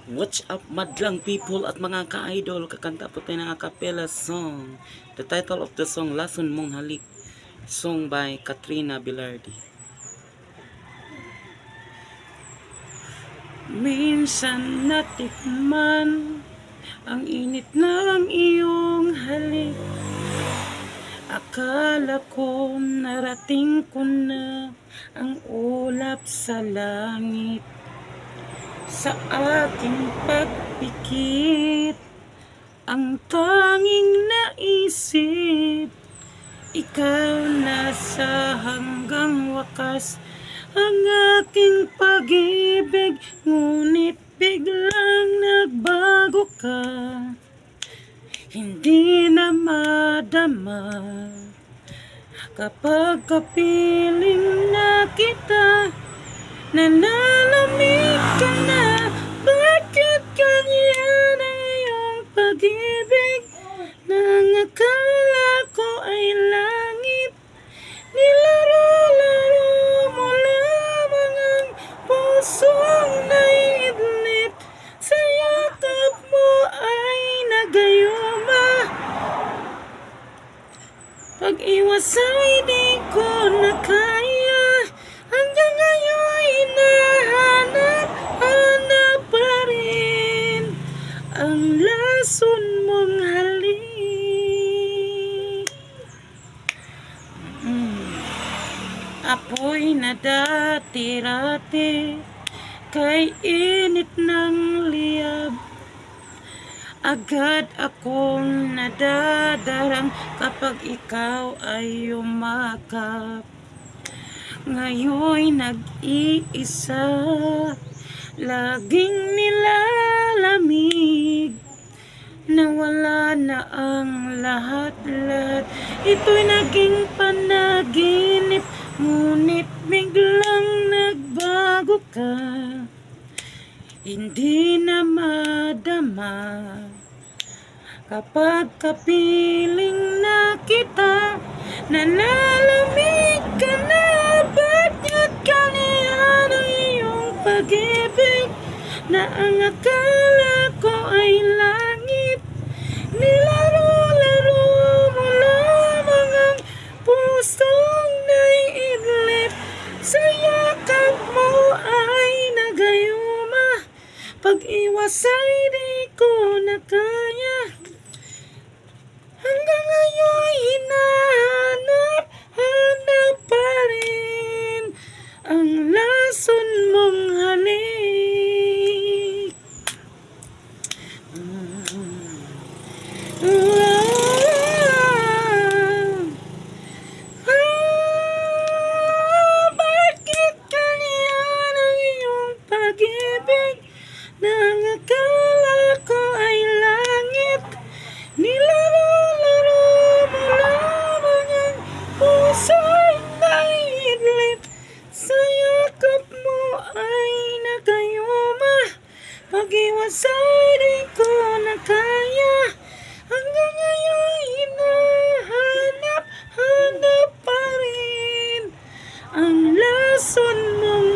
What's up, madlang people at mga ka-idol? Kakanta po tayo ng a cappella song. The title of the song, Lason Mong Halik. Song by Katrina Bilardi. Minsan natikman ang init ng iyong halik. Akala ko narating ko na ang ulap sa langit. Sa aking pagpikit, ang tanging naisip, ikaw na sa hanggang wakas. Ang aking pag-ibig, ngunit biglang nagbago ka. Hindi na madama kapag kapiling na kita. Nalalamig ka na, bakit ganyan ang iyong pag-ibig? Nang akala ko ay langit, nilaro-laro mo lamang ang pusong naiidlip. Sa yakap mo ay nagayuma, pag-iwas ay di ko na kaya. Hanggang ngayon hinahanap pa rin ang lason mong halik. Apoy na dati-rati kay init ng liyab. Agad akong nadadarang kapag ikaw ay yumakap. Ngayon'y nag-iisa, laging nilalamig. Nawala na ang lahat-lahat, ito'y naging panaginip. Ngunit biglang nagbago ka, hindi na madama kapag kapiling na kita. Nalalamig ka na, bakit ganyan ang iyong pag-ibig? Na ang akala ko ay langit, nilaro-laro mo lamang ang pusong naiidlip. Sa yakap mo ay nagayuma, pag-iwas ay di ko na kaya. Hanggang ngayon hinahanap pa rin ang lason mong halik. Bakit ganyan ang iyong pag-ibig? Nang akala ko ay langit, nilaro-laro mo lamang ang puso'y naiidlip. Sa yakap mo ay nagayuma, pag-iwas ay di ko na kaya. Hanggang ngayon hinahanap pa rin ang lason mong